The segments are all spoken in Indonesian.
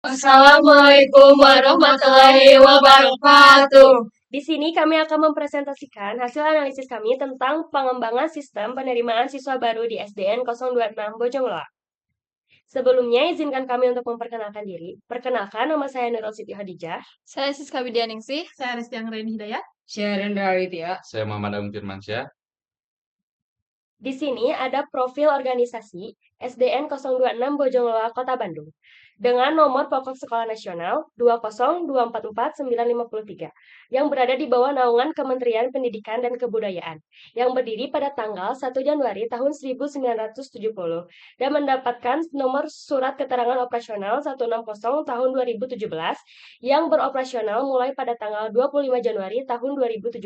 Assalamualaikum warahmatullahi wabarakatuh. Di sini kami akan mempresentasikan hasil analisis kami tentang pengembangan sistem penerimaan siswa baru di SDN 026 Bojongloa. Sebelumnya, izinkan kami untuk memperkenalkan diri. Perkenalkan, nama saya Nurul Siti Khadijah. Saya Siska Widyaningsih. Saya Resti Anggraini Hidayat. Saya Rendra Widya. Saya Muhammad Agung Firmansyah. Di sini ada profil organisasi SDN 026 Bojongloa, Kota Bandung, dengan nomor pokok sekolah nasional 202449553 yang berada di bawah naungan Kementerian Pendidikan dan Kebudayaan, yang berdiri pada tanggal 1 Januari tahun 1970 dan mendapatkan nomor surat keterangan operasional 160 tahun 2017 yang beroperasional mulai pada tanggal 25 Januari tahun 2017.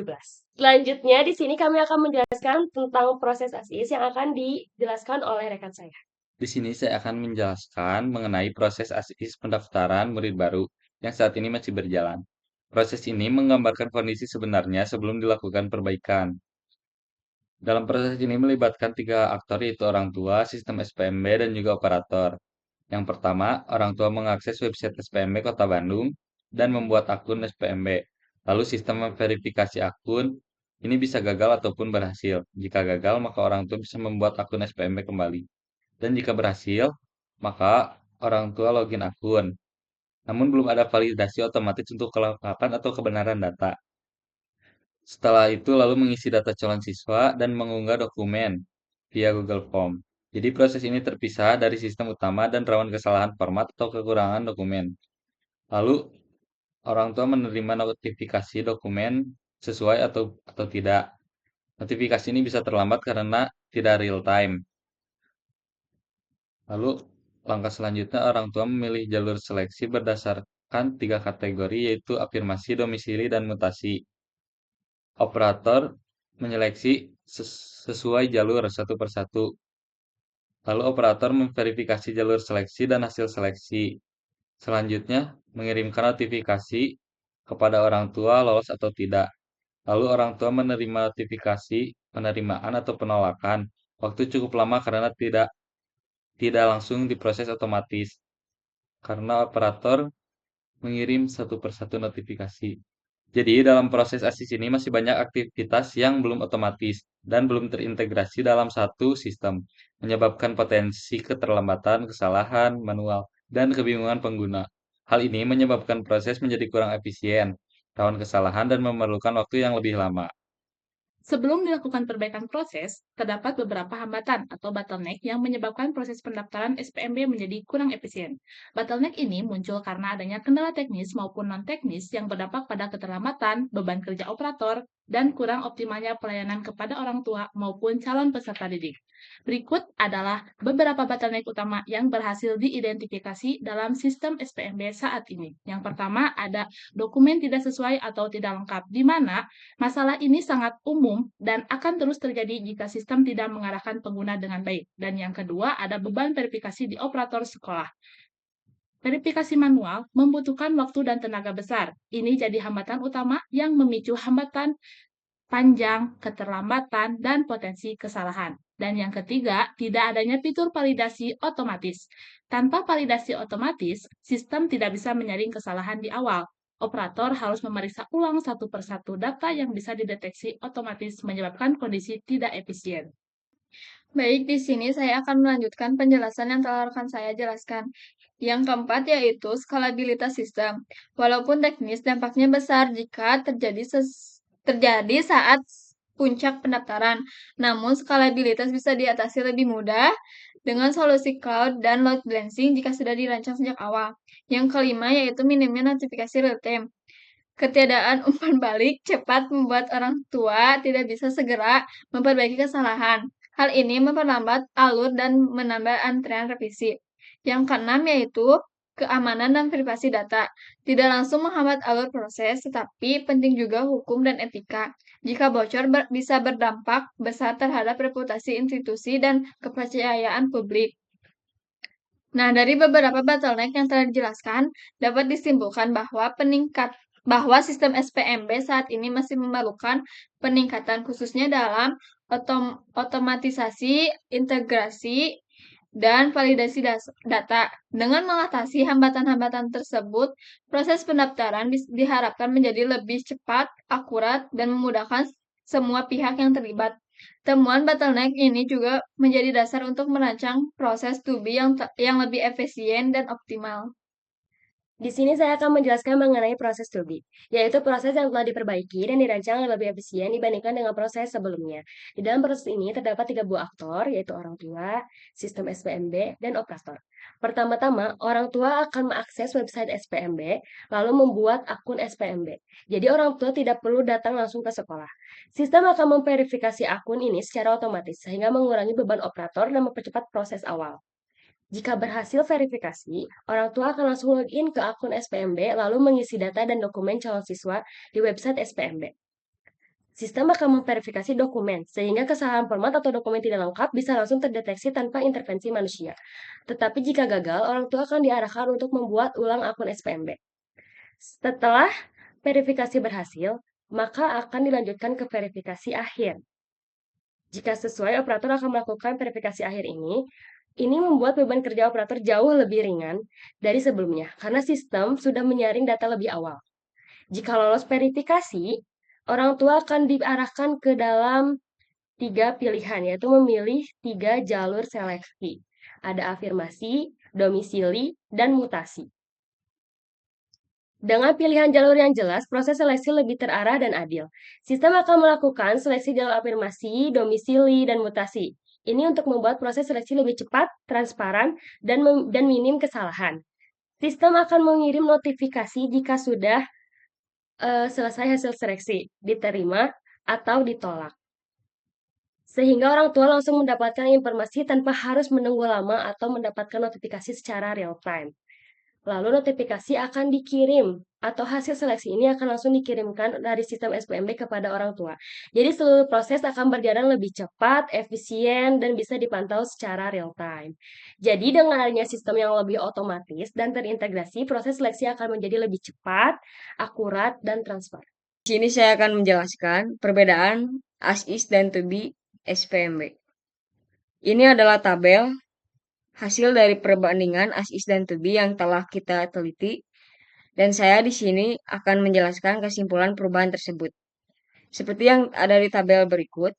Selanjutnya, di sini kami akan menjelaskan tentang proses ASIS yang akan dijelaskan oleh rekan saya. Di sini saya akan menjelaskan mengenai proses ASIS pendaftaran murid baru yang saat ini masih berjalan. Proses ini menggambarkan kondisi sebenarnya sebelum dilakukan perbaikan. Dalam proses ini melibatkan tiga aktor yaitu orang tua, sistem SPMB, dan juga operator. Yang pertama, orang tua mengakses website SPMB Kota Bandung dan membuat akun SPMB. Lalu sistem memverifikasi akun ini bisa gagal ataupun berhasil. Jika gagal, maka orang tua bisa membuat akun SPMB kembali. Dan jika berhasil, maka orang tua login akun. Namun belum ada validasi otomatis untuk kelengkapan atau kebenaran data. Setelah itu lalu mengisi data calon siswa dan mengunggah dokumen via Google Form. Jadi proses ini terpisah dari sistem utama dan rawan kesalahan format atau kekurangan dokumen. Lalu orang tua menerima notifikasi dokumen sesuai atau tidak. Notifikasi ini bisa terlambat karena tidak real time. Lalu langkah selanjutnya orang tua memilih jalur seleksi berdasarkan tiga kategori yaitu afirmasi, domisili, dan mutasi. Operator menyeleksi sesuai jalur satu persatu. Lalu operator memverifikasi jalur seleksi dan hasil seleksi. Selanjutnya, mengirimkan notifikasi kepada orang tua lolos atau tidak. Lalu orang tua menerima notifikasi penerimaan atau penolakan. Waktu cukup lama karena tidak langsung diproses otomatis. Karena operator mengirim satu persatu notifikasi. Jadi, dalam proses ASIS ini masih banyak aktivitas yang belum otomatis dan belum terintegrasi dalam satu sistem, menyebabkan potensi keterlambatan, kesalahan manual, dan kebingungan pengguna. Hal ini menyebabkan proses menjadi kurang efisien, rawan kesalahan, dan memerlukan waktu yang lebih lama. Sebelum dilakukan perbaikan proses, terdapat beberapa hambatan atau bottleneck yang menyebabkan proses pendaftaran SPMB menjadi kurang efisien. Bottleneck ini muncul karena adanya kendala teknis maupun non-teknis yang berdampak pada keterlambatan, beban kerja operator, dan kurang optimalnya pelayanan kepada orang tua maupun calon peserta didik. Berikut adalah beberapa bottleneck utama yang berhasil diidentifikasi dalam sistem SPMB saat ini. Yang pertama ada dokumen tidak sesuai atau tidak lengkap, di mana masalah ini sangat umum dan akan terus terjadi jika sistem tidak mengarahkan pengguna dengan baik. Dan yang kedua, ada beban verifikasi di operator sekolah. Verifikasi manual membutuhkan waktu dan tenaga besar. Ini jadi hambatan utama yang memicu hambatan panjang, keterlambatan, dan potensi kesalahan. Dan yang ketiga, tidak adanya fitur validasi otomatis. Tanpa validasi otomatis, sistem tidak bisa menyaring kesalahan di awal. Operator harus memeriksa ulang satu persatu data yang bisa dideteksi otomatis menyebabkan kondisi tidak efisien. Baik, di sini saya akan melanjutkan penjelasan yang telah rekan saya jelaskan. Yang keempat yaitu skalabilitas sistem. Walaupun teknis, dampaknya besar jika terjadi saat puncak pendaftaran. Namun, skalabilitas bisa diatasi lebih mudah dengan solusi cloud dan load balancing jika sudah dirancang sejak awal. Yang kelima yaitu minimnya notifikasi real time. Ketiadaan umpan balik cepat membuat orang tua tidak bisa segera memperbaiki kesalahan. Hal ini memperlambat alur dan menambah antrean revisi. Yang keenam yaitu keamanan dan privasi data. Tidak langsung menghambat alur proses, tetapi penting juga hukum dan etika. Jika bocor bisa berdampak besar terhadap reputasi institusi dan kepercayaan publik. Nah, dari beberapa bottleneck yang telah dijelaskan, dapat disimpulkan bahwa sistem SPMB saat ini masih memerlukan peningkatan khususnya dalam otomatisasi, integrasi, dan validasi data. Dengan mengatasi hambatan-hambatan tersebut, proses pendaftaran diharapkan menjadi lebih cepat, akurat, dan memudahkan semua pihak yang terlibat. Temuan bottleneck ini juga menjadi dasar untuk merancang proses 2B yang lebih efisien dan optimal. Di sini saya akan menjelaskan mengenai proses 2B, yaitu proses yang telah diperbaiki dan dirancang lebih efisien dibandingkan dengan proses sebelumnya. Di dalam proses ini terdapat 3 buah aktor, yaitu orang tua, sistem SPMB, dan operator. Pertama-tama, orang tua akan mengakses website SPMB, lalu membuat akun SPMB. Jadi orang tua tidak perlu datang langsung ke sekolah. Sistem akan memverifikasi akun ini secara otomatis, sehingga mengurangi beban operator dan mempercepat proses awal. Jika berhasil verifikasi, orang tua akan langsung login ke akun SPMB lalu mengisi data dan dokumen calon siswa di website SPMB. Sistem akan memverifikasi dokumen, sehingga kesalahan format atau dokumen tidak lengkap bisa langsung terdeteksi tanpa intervensi manusia. Tetapi jika gagal, orang tua akan diarahkan untuk membuat ulang akun SPMB. Setelah verifikasi berhasil, maka akan dilanjutkan ke verifikasi akhir. Jika sesuai, operator akan melakukan verifikasi akhir ini membuat beban kerja operator jauh lebih ringan dari sebelumnya, karena sistem sudah menyaring data lebih awal. Jika lolos verifikasi, orang tua akan diarahkan ke dalam 3 pilihan, yaitu memilih 3 jalur seleksi. Ada afirmasi, domisili, dan mutasi. Dengan pilihan jalur yang jelas, proses seleksi lebih terarah dan adil. Sistem akan melakukan seleksi jalur afirmasi, domisili, dan mutasi. Ini untuk membuat proses seleksi lebih cepat, transparan, dan minim kesalahan. Sistem akan mengirim notifikasi jika sudah selesai hasil seleksi, diterima, atau ditolak. Sehingga orang tua langsung mendapatkan informasi tanpa harus menunggu lama atau mendapatkan notifikasi secara real time. Lalu notifikasi akan dikirim atau hasil seleksi ini akan langsung dikirimkan dari sistem SPMB kepada orang tua. Jadi seluruh proses akan berjalan lebih cepat, efisien, dan bisa dipantau secara real time. Jadi dengan adanya sistem yang lebih otomatis dan terintegrasi, proses seleksi akan menjadi lebih cepat, akurat, dan transparan. Di sini saya akan menjelaskan perbedaan ASIS dan 2B SPMB. Ini adalah tabel hasil dari perbandingan ASIS dan 2B yang telah kita teliti, dan saya di sini akan menjelaskan kesimpulan perubahan tersebut. Seperti yang ada di tabel berikut,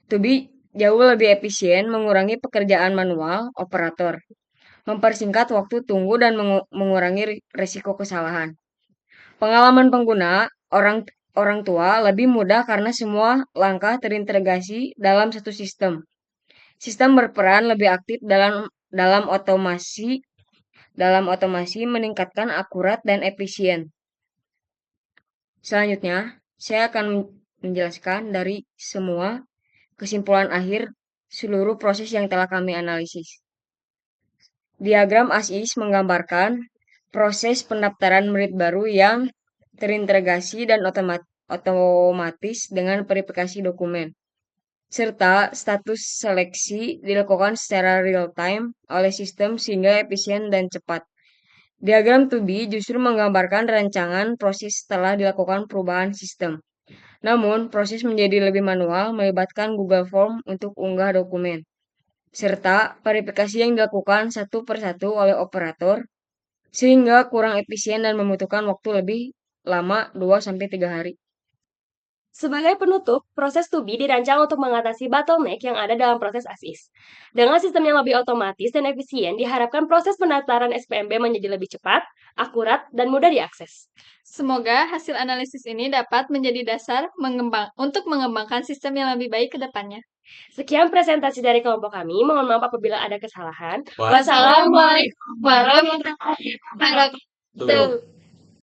2B jauh lebih efisien mengurangi pekerjaan manual operator, mempersingkat waktu tunggu dan mengurangi risiko kesalahan. Pengalaman pengguna, orang tua lebih mudah karena semua langkah terintegrasi dalam satu sistem. Sistem berperan lebih aktif dalam otomasi meningkatkan akurat dan efisien. Selanjutnya, saya akan menjelaskan dari semua kesimpulan akhir seluruh proses yang telah kami analisis. Diagram ASIS menggambarkan proses pendaftaran murid baru yang terintegrasi dan otomatis dengan verifikasi dokumen, serta status seleksi dilakukan secara real-time oleh sistem sehingga efisien dan cepat. Diagram 2B justru menggambarkan rancangan proses setelah dilakukan perubahan sistem. Namun, proses menjadi lebih manual, melibatkan Google Form untuk unggah dokumen, serta verifikasi yang dilakukan satu persatu oleh operator, sehingga kurang efisien dan membutuhkan waktu lebih lama 2-3 hari. Sebagai penutup, proses 2B dirancang untuk mengatasi bottleneck yang ada dalam proses ASIS. Dengan sistem yang lebih otomatis dan efisien, diharapkan proses pendaftaran SPMB menjadi lebih cepat, akurat, dan mudah diakses. Semoga hasil analisis ini dapat menjadi dasar untuk mengembangkan sistem yang lebih baik ke depannya. Sekian presentasi dari kelompok kami. Mohon maaf apabila ada kesalahan. Wassalamualaikum Wassalamualaikum warahmatullahi wabarakatuh.